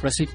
Proceed.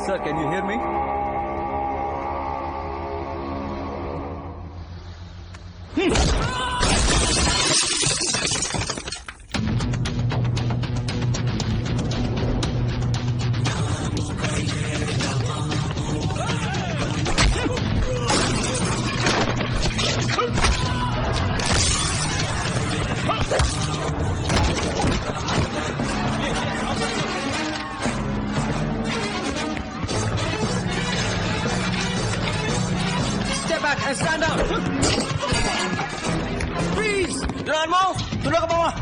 Sir, can you hear me? Step back and stand up. Freeze. Do not move. Tulak ke bawah.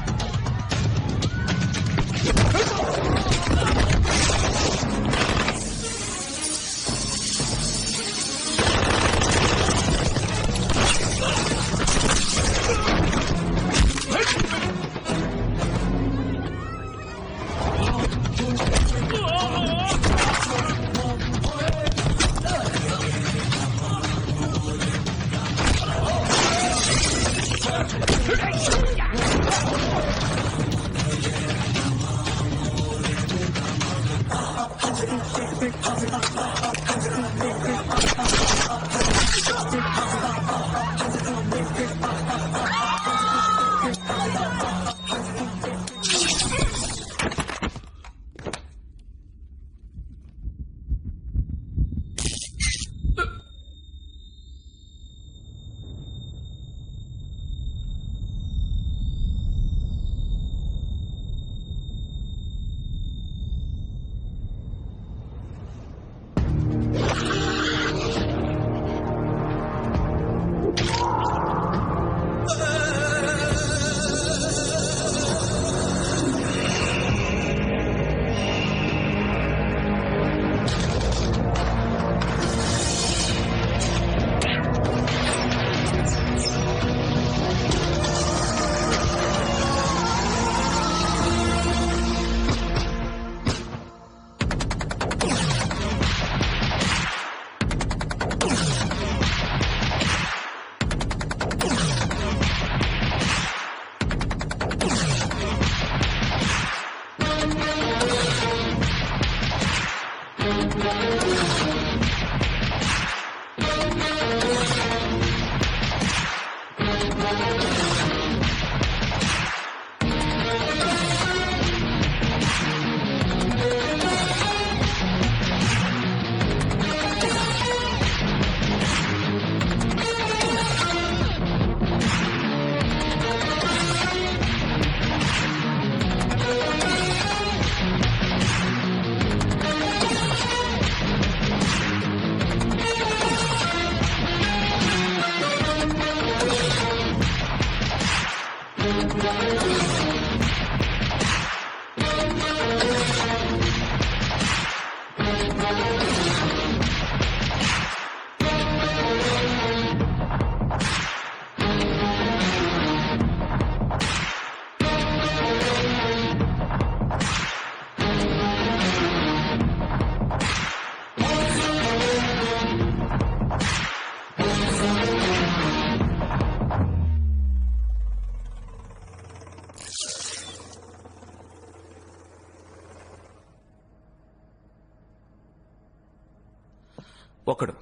ఒకడు,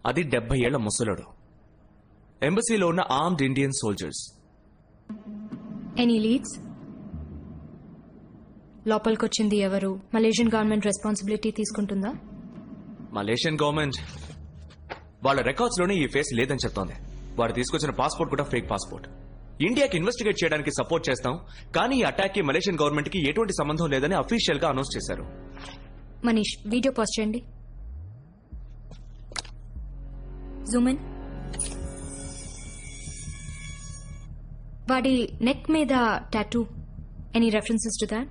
అది 70 ఏళ్ల ముసలుడు. ఎంబసీలో ఉన్న armed Indian soldiers. Any leads? లోపలికొచ్చింది ఎవరు, మలేషియన్ గవర్నమెంట్ రెస్పాన్సిబిలిటీ తీసుకుంటుందా? మలేషియన్ గవర్నమెంట్ వాళ్ళ రికార్డ్స్ లోనే ఈ ఫేస్ లేదని చెప్తోంది. వాడు తీసుకొచ్చిన పాస్పోర్ట్ కూడా ఫేక్ పాస్పోర్ట్. ఇండియాకి ఇన్వెస్టిగేట్ చేయడానికి సపోర్ట్ చేస్తాం, కానీ ఈ అటాక్ కి మలేషియన్ గవర్నమెంట్ కి ఎటువంటి సంబంధం లేదని అఫీషియల్ గా అనౌన్స్ చేశారు. మనీష్, వీడియో పాస్ట్ చేయండి. Zoom in. వాడి నెక్ మీద tattoo, any references to that?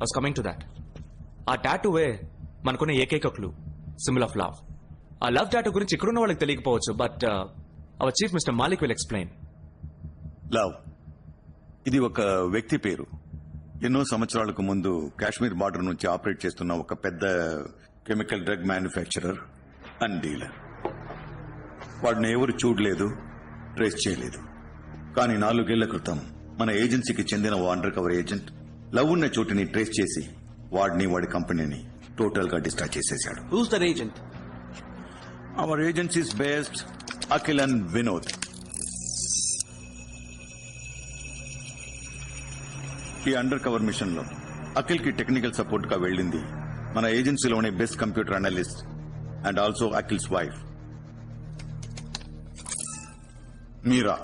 Was coming to that. ఆ టాటూవే మనకున్న ఏకైక క్లూ, సింబల్ ఆఫ్ లవ్. ఆ లవ్ టాటూ గురించి ఇక్కడున్న వాళ్ళకి తెలియకపోవచ్చు, but our chief mister Malik will explain. Love ఇది ఒక వ్యక్తి పేరు. ఎన్నో సంవత్సరాలకు ముందు కాశ్మీర్ బార్డర్ నుంచి ఆపరేట్ చేస్తున్న ఒక పెద్ద chemical drug manufacturer and dealer. వాడిని ఎవరు చూడలేదు, ట్రేస్ చేయలేదు. కానీ 4 ఏళ్ల క్రితం మన ఏజెన్సీకి చెందిన ఓ అండర్ కవర్ ఏజెంట్ లవ్ ఉన్న చోటుని ట్రేస్ చేసి వాడిని, వాడి కంపెనీని టోటల్ గా డిస్ట్రాయ్ చేసేశాడు. Who's that agent? Our agencies based Akhil and Vinod. ఈ అండర్ కవర్ మిషన్ లో అఖిల్ కి టెక్నికల్ సపోర్ట్ గా వెళ్ళింది మన ఏజెన్సీలోనే best computer analyst and also Akhil's wife Meera.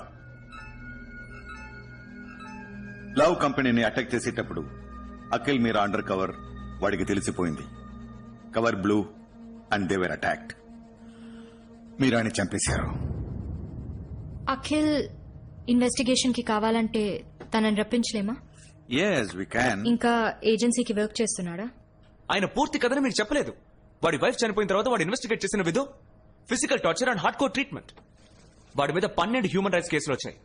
Love కంపెనీని అటాక్ చేసేటప్పుడు అఖిల్ మీరా అండర్ కవర్ వాడికి తెలిసిపోయింది. Cover blown and they were attacked. మీరాని చంపేశారు. అఖిల్ ఇన్వెస్టిగేషన్ కి కావాలంటే తనని రప్పించలేమా? yes we can. ఇంకా ఏజెన్సీకి వర్క్ చేస్తున్నాడా? ఆయన పూర్తి కథని మీకు చెప్పలేదు. వాడి వైఫ్ చనిపోయిన తర్వాత వాడు ఇన్వెస్టిగేట్ చేసిన విధం physical torture and hard core treatment. వాడి మీద 12 హ్యూమన్ రైట్స్ కేసులు వచ్చాయి.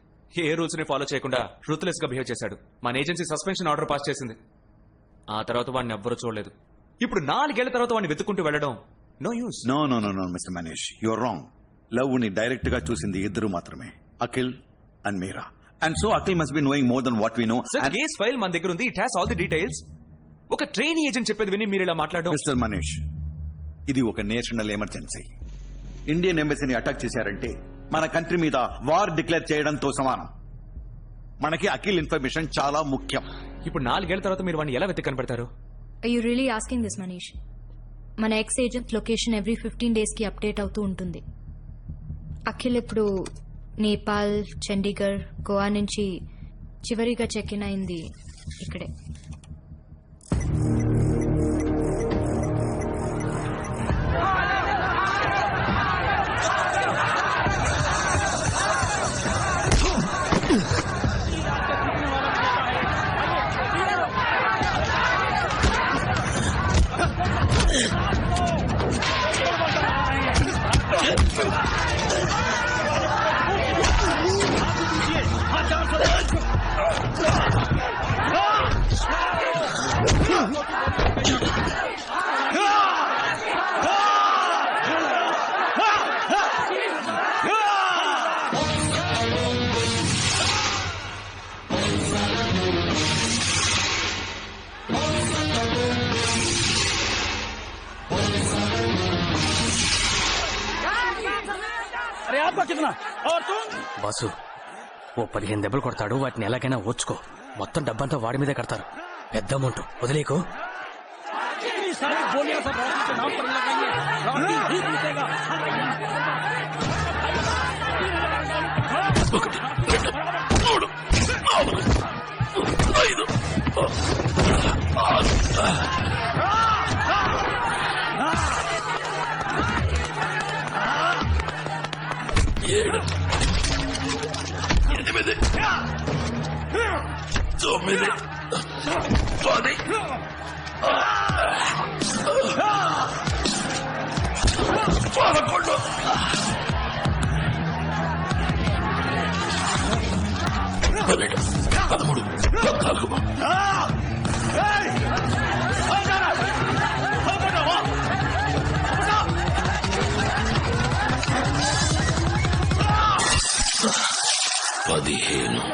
ఏ రూల్స్ ని ఫాలో చేయకుండా రూత్లెస్ గా బిహేవ్ చేశాడు. మన ఏజెన్సీ సస్పెన్షన్ ఆర్డర్ పాస్ చేసింది. ఆ తర్వాత వాడిని ఎవ్వరూ చూడలేదు. ఇప్పుడు 4 ఏళ్ల తర్వాత వాడిని వెతుక్కుంటూ వెళ్ళడం no use. No no no no mister Manish, your wrong. Love ని డైరెక్ట్ గా చూసింది ఇద్దరు మాత్రమే, Akhil and Meera. And so Akhil must be knowing more than what we know. Sir, case file మన దగ్గర ఉంది. It has all the details. ఒక ట్రైనీ ఏజెంట్ చెప్పేది విని మీరు ఇలా మాట్లాడడం. మిస్టర్ మనీష్, ఇది ఒక నేషనల్ ఎమర్జెన్సీ. ఇండియన్ ఎంబసీని అటాక్ చేశారంటే మన కంట్రీ మీద వార్ డిక్లేర్ చేయడంతో సమానం. మనకి అఖిల్ ఇన్ఫర్మేషన్ చాలా ముఖ్యం. ఇప్పుడు 4 ఏళ్ల తర్వాత మీరు వాడిని ఎలా వెతికి కనపడతారు? Are you really asking this, Manish? మన ex agent location every 15 days కి అప్డేట్ అవుతూ ఉంటుంది. అఖిల్ ఇప్పుడు నేపాల్, చండీగఢ్, గోవా నుంచి చివరిగా చెక్ ఇన్ అయింది ఇక్కడే. अरे आपका कितना और तुम? బాసు, ఓ 15 దెబ్బలు కొడతాడు. వాటిని ఎలాగైనా ఓర్చుకో. మొత్తం డబ్బంతా వాడి మీదే కడతారు. పెద్ద అమౌంట్ వదిలేకు. सारी गोलियां सब रॉकी के नाम पर लगाइए. रॉकी ही जीतेगा.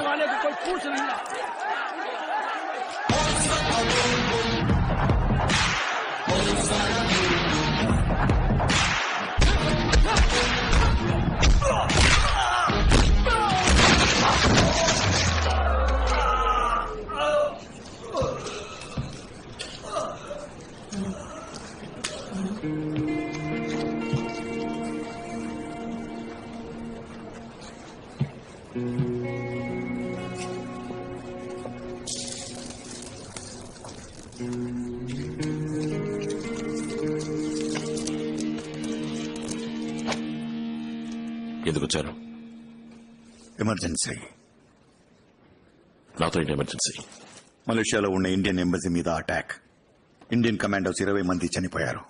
वाले को कोई पूछ नहीं रहा. ఎందుకు వచ్చారు? ఎమర్జెన్సీ. నాతో ఏంటి ఎమర్జెన్సీ? మలేషియాలో ఉన్న ఇండియన్ ఎంబసీ మీద అటాక్. ఇండియన్ కమాండోస్ 20 మంది చనిపోయారు.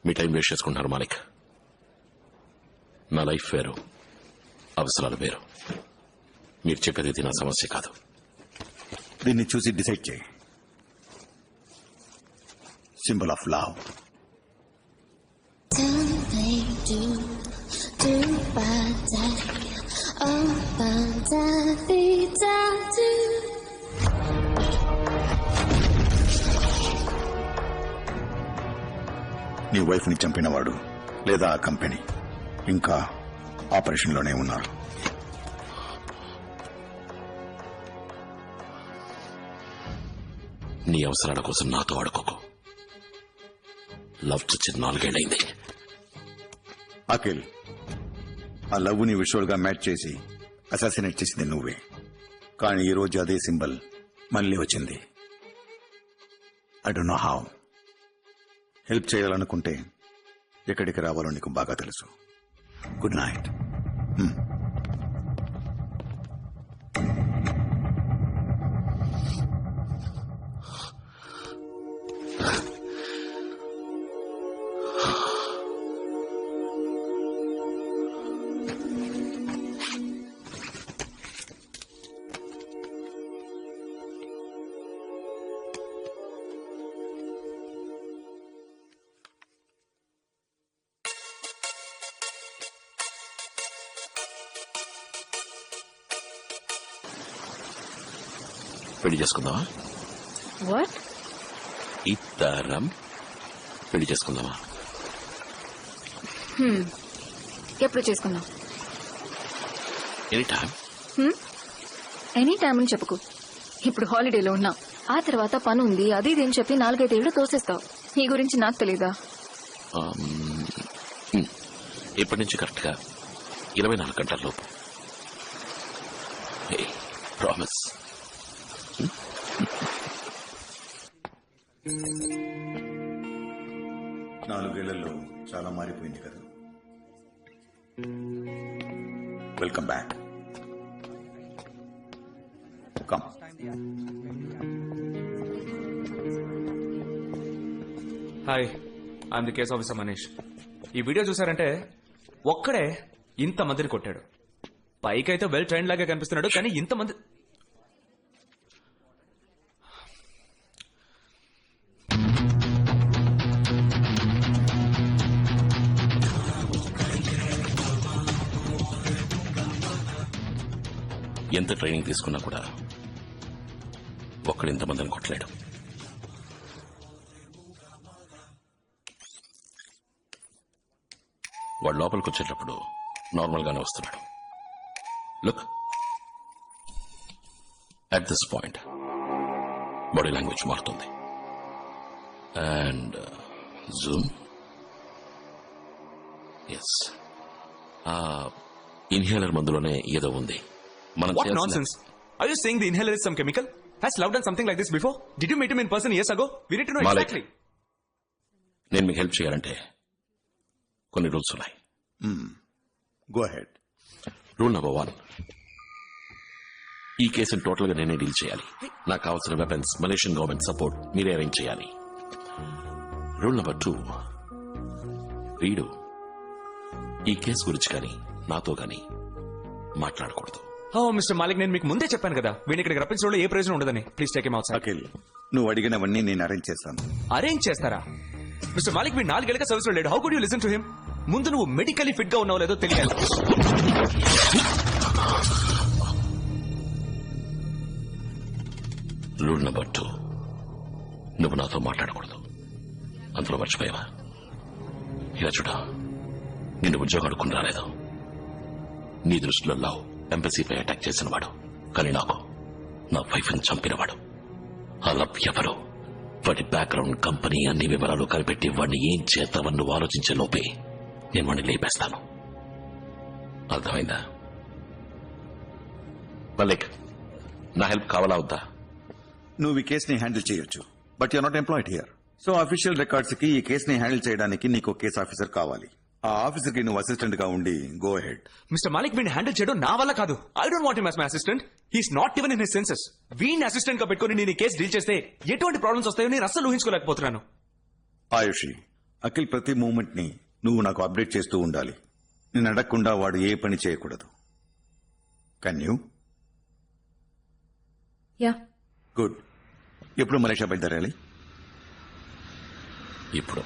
మీ టైం వేస్ట్ చేసుకుంటున్నారు మాలిక్. నా లైఫ్ వేరు, అవసరాలు వేరు. మీరు చెప్పేది ఇది నా సమస్య కాదు. దీన్ని చూసి డిసైడ్ చేయి. Symbol of love. నీ వైఫ్ ని చంపినవాడు లేదా ఆ కంపెనీ ఇంకా ఆపరేషన్లోనే ఉన్నారు. నీ అవసరాల కోసం నాతో ఆడుకోకు. లవ్ చచ్చి 4 ఏళ్లైంది. అఖిల్, ఆ లవ్ ని విజువల్ గా మ్యాచ్ చేసి అసాసినేట్ చేసింది నువ్వే. కానీ ఈ రోజు అదే సింబల్ మళ్ళీ వచ్చింది. I don't know how. Help చేయాలనుకుంటే ఎక్కడికి రావాలో నీకు బాగా తెలుసు. Good night. పెళ్లి చేసుకుందామా? వాట్? ఇద్దరం పెళ్లి చేసుకుందామా? ఎప్పుడు చేసుకుందాం? Any time. ఎనీ టైం అని చెప్పుకో. ఇప్పుడు హాలిడేలో ఉన్నాం, ఆ తర్వాత పని ఉంది, అది ఇది అని చెప్పి 4-5 ఏళ్ళు తోసేస్తావు. నీ గురించి నాకు తెలీదా? ఇప్పటి నుంచి కరెక్ట్ గా 24 గంటల్లోపు. ప్రామిస్. 4 ఏళ్లలో చాలా మారిపోయింది కదా. Welcome back. Come. Hi, I'm the case officer Manish. ఈ వీడియో చూసారంటే ఒక్కడే ఇంత మందిని కొట్టాడు. పైకైతే వెల్ ట్రైన్ లాగా కనిపిస్తున్నాడు, కానీ ఇంతమంది ఎంత ట్రైనింగ్ తీసుకున్నా కూడా ఒక్కడు ఇంతమందిని కొట్టలేడు. వాడు లోపలికి వచ్చేటప్పుడు నార్మల్ గానే వస్తున్నాడు. Look, at this point body language మారుతుంది. And zoom. ఎస్, ఇన్హేలర్ మందులోనే ఏదో ఉంది. మనం What nonsense? Are you saying the inhaler is some chemical? Has Love done something like this before? Did you meet him in person years ago? We need to know Malik. exactly. నేను మీకు help చేయాలంటే కొన్ని rules ఉన్నాయి. Go ahead. Rule number 1, ఈ కేసును total గా నేనే deal చేయాలి. నాకు కావాల్సిన వెపన్స్, మలేషియన్ గవర్నమెంట్ సపోర్ట్ మీరే అరేంజ్ చేయాలి. రూల్ నెంబర్ 2, వీడు ఈ కేసు గురించి కానీ నాతో కానీ మాట్లాడకూడదు. Oh, Mr. Malik, నేను మీకు ముందే చెప్పాను కదా, వీడిని ఇక్కడికి రప్పించడంలో ఏ ప్రయోజనం ఉండదని. Please take him out side. Akhil, నువ్వు అడిగినవన్నీ నేను అరేంజ్ చేస్తాను. అరేంజ్ చేస్తారా? మిస్టర్ మాలిక్ వీడు 4 ఏళ్ళగా సర్వీస్ లో లేడు. How could you listen to him? ముందు నువ్వు మెడికలీ ఫిట్ గా ఉన్నావు లేదో తెలియాలి. రూల్ నెంబర్ 2, నువ్వు నాతో మాట్లాడకూడదు. అందులో మర్చిపోయావా? ఇలా చూడ, నిన్ను ఉద్యోగం అడుక్కుని రాలేదు. నీ దృష్టిలో లవ్ ఎంబసీపై అటాక్ చేసిన వాడు, కానీ నాకు నా వైఫ్ ని చంపినవాడు. ఆ లవ్ ఎవరు, వాడి బ్యాక్గ్రౌండ్, కంపెనీ అన్ని వివరాలు కనిపెట్టి వాడిని ఏం చేద్దామని నువ్వు ఆలోచించే లోపే నేను వాడిని లేపేస్తాను. అర్థమైందా? మల్లిక్, నా హెల్ప్ కావాలా వద్దా? నువ్వు ఈ కేసుని హ్యాండిల్ చేయొచ్చు, but you're not employed here. So official records కి ఈ కేసుని హ్యాండిల్ చేయడానికి నీకు కేసు ఆఫీసర్ కావాలి. ఆ ఆఫీసర్ కి నువ్వు అసిస్టెంట్ గా ఉండి గో హెడ్. మిస్టర్ మాలిక్ వీడిని హ్యాండిల్ చేయడం నా వల్ల కాదు. I don't want him as my assistant. He's not even in his senses. వీడిని అసిస్టెంట్ గా పెట్టుకుని నేను ఈ కేసు డీల్ చేస్తే ఎటువంటి ప్రాబ్లమ్స్ వస్తాయో నేను అస్సలు ఊహించుకోలేకపోతున్నాను. ఆయుషి, అఖిల్ ప్రతి మూమెంట్ ని నువ్వు నాకు అప్డేట్ చేస్తూ ఉండాలి. నేను అడగకుండా వాడు ఏ పని చేయకూడదు. Can you? యా. గుడ్. ఎప్పుడు మలేషియా బయలుదేరాలి? ఇప్పుడు